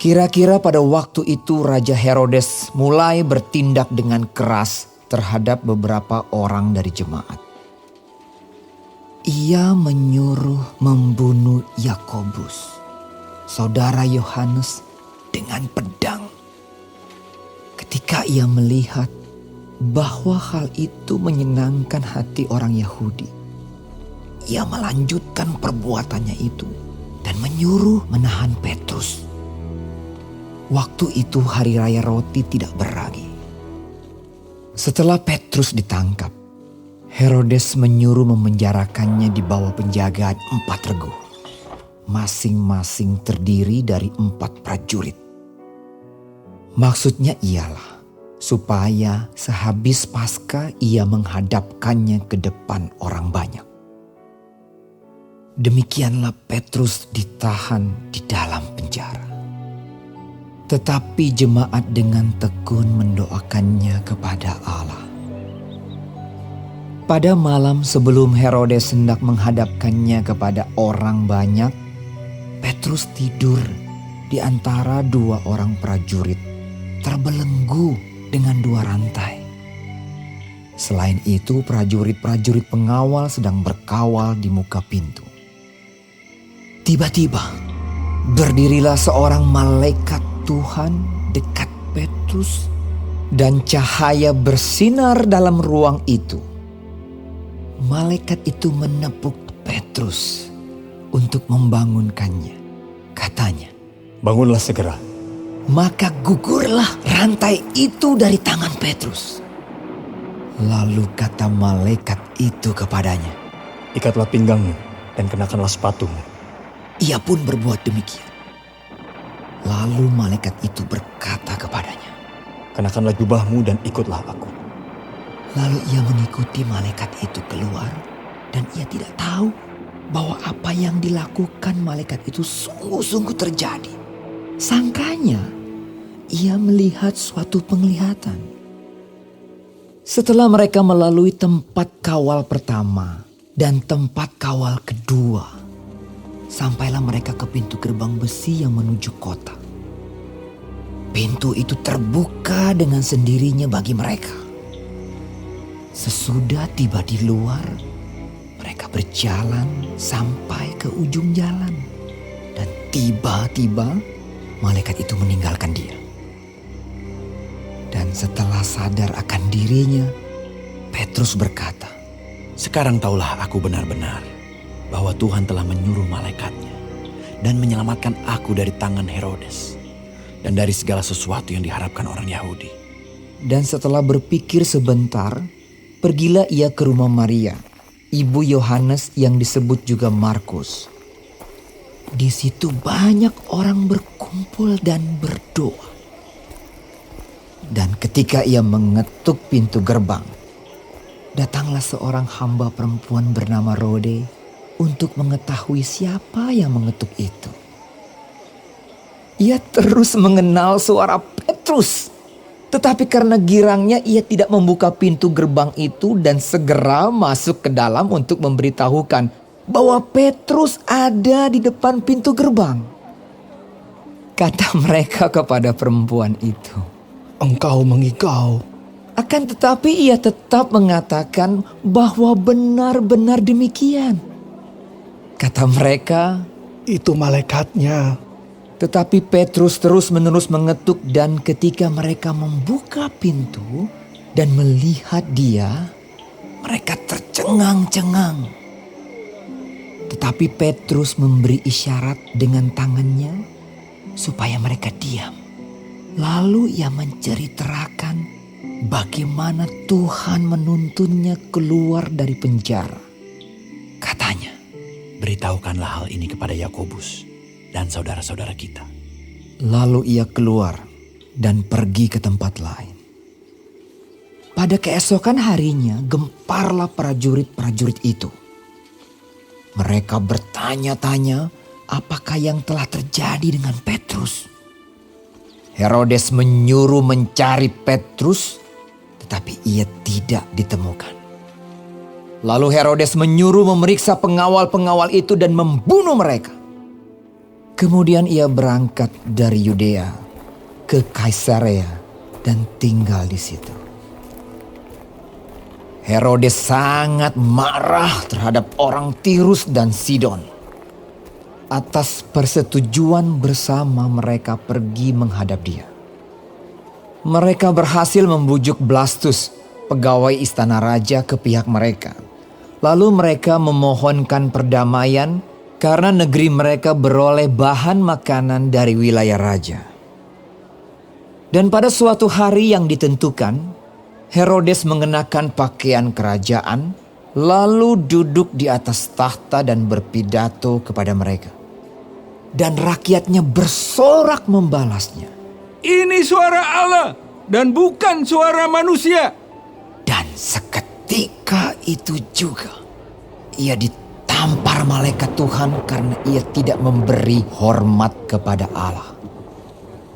Kira-kira pada waktu itu Raja Herodes mulai bertindak dengan keras terhadap beberapa orang dari jemaat. Ia menyuruh membunuh Yakobus, saudara Yohanes, dengan pedang. Ketika ia melihat bahwa hal itu menyenangkan hati orang Yahudi, ia melanjutkan perbuatannya itu dan menyuruh menahan Petrus. Waktu itu hari raya roti tidak beragi. Setelah Petrus ditangkap, Herodes menyuruh memenjarakannya di bawah penjagaan 4 regu, masing-masing terdiri dari 4 prajurit. Maksudnya ialah supaya sehabis Paskah ia menghadapkannya ke depan orang banyak. Demikianlah Petrus ditahan di dalam penjara. Tetapi jemaat dengan tekun mendoakannya kepada Allah. Pada malam sebelum Herodes hendak menghadapkannya kepada orang banyak, Petrus tidur di antara 2 orang prajurit, terbelenggu dengan 2 rantai. Selain itu, prajurit-prajurit pengawal sedang berkawal di muka pintu. Tiba-tiba, berdirilah seorang malaikat Tuhan dekat Petrus dan cahaya bersinar dalam ruang itu. Malaikat itu menepuk Petrus untuk membangunkannya. Katanya, "Bangunlah segera." maka gugurlah rantai itu dari tangan Petrus. Lalu kata malaikat itu kepadanya, "Ikatlah pinggangmu dan kenakanlah sepatumu." Ia pun berbuat demikian. Lalu malaikat itu berkata kepadanya, "Kenakanlah jubahmu dan ikutlah aku." Lalu ia mengikuti malaikat itu keluar dan ia tidak tahu bahwa apa yang dilakukan malaikat itu sungguh-sungguh terjadi. Sangkanya ia melihat suatu penglihatan. Setelah mereka melalui tempat kawal pertama dan tempat kawal kedua, sampailah mereka ke pintu gerbang besi yang menuju kota. Pintu itu terbuka dengan sendirinya bagi mereka. Sesudah tiba di luar, mereka berjalan sampai ke ujung jalan. Dan tiba-tiba malaikat itu meninggalkan dia. Dan setelah sadar akan dirinya, Petrus berkata, "Sekarang taulah aku benar-benar bahwa Tuhan telah menyuruh malaikatnya dan menyelamatkan aku dari tangan Herodes dan dari segala sesuatu yang diharapkan orang Yahudi." Dan setelah berpikir sebentar, pergilah ia ke rumah Maria, ibu Yohanes yang disebut juga Markus. Di situ banyak orang berkumpul dan berdoa. Dan ketika ia mengetuk pintu gerbang, datanglah seorang hamba perempuan bernama Rode untuk mengetahui siapa yang mengetuk itu. Ia terus mengenal suara Petrus. Tetapi karena girangnya ia tidak membuka pintu gerbang itu dan segera masuk ke dalam untuk memberitahukan bahwa Petrus ada di depan pintu gerbang. Kata mereka kepada perempuan itu, "Engkau mengigau." Akan tetapi ia tetap mengatakan bahwa benar-benar demikian. Kata mereka, "Itu malaikatnya." tetapi Petrus terus-menerus mengetuk dan ketika mereka membuka pintu dan melihat dia, mereka tercengang-cengang. Tetapi Petrus memberi isyarat dengan tangannya supaya mereka diam. Lalu ia menceritakan bagaimana Tuhan menuntunnya keluar dari penjara. Katanya, "Beritahukanlah hal ini kepada Yakobus dan saudara-saudara kita." lalu ia keluar dan pergi ke tempat lain. Pada keesokan harinya gemparlah prajurit-prajurit itu. Mereka bertanya-tanya apakah yang telah terjadi dengan Petrus. Herodes menyuruh mencari Petrus, tetapi ia tidak ditemukan. Lalu Herodes menyuruh memeriksa pengawal-pengawal itu dan membunuh mereka. Kemudian ia berangkat dari Yudea ke Kaisarea dan tinggal di situ. Herodes sangat marah terhadap orang Tirus dan Sidon. Atas persetujuan bersama mereka pergi menghadap dia. Mereka berhasil membujuk Blastus, pegawai istana raja, ke pihak mereka. Lalu mereka memohonkan perdamaian karena negeri mereka beroleh bahan makanan dari wilayah raja. Dan pada suatu hari yang ditentukan, Herodes mengenakan pakaian kerajaan, lalu duduk di atas tahta dan berpidato kepada mereka. Dan rakyatnya bersorak membalasnya. Ini suara Allah dan bukan suara manusia. Dan seketika itu juga ia ditampar malaikat Tuhan karena ia tidak memberi hormat kepada Allah.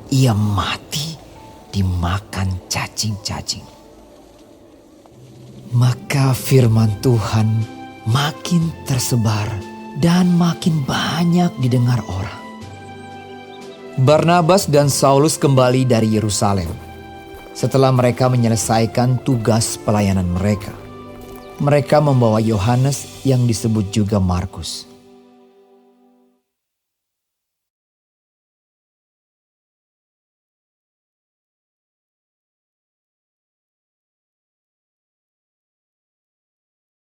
Ia mati dimakan cacing-cacing. Maka firman Tuhan makin tersebar dan makin banyak didengar orang. Barnabas dan Saulus kembali dari Yerusalem. Setelah mereka menyelesaikan tugas pelayanan mereka, mereka membawa Yohanes yang disebut juga Markus.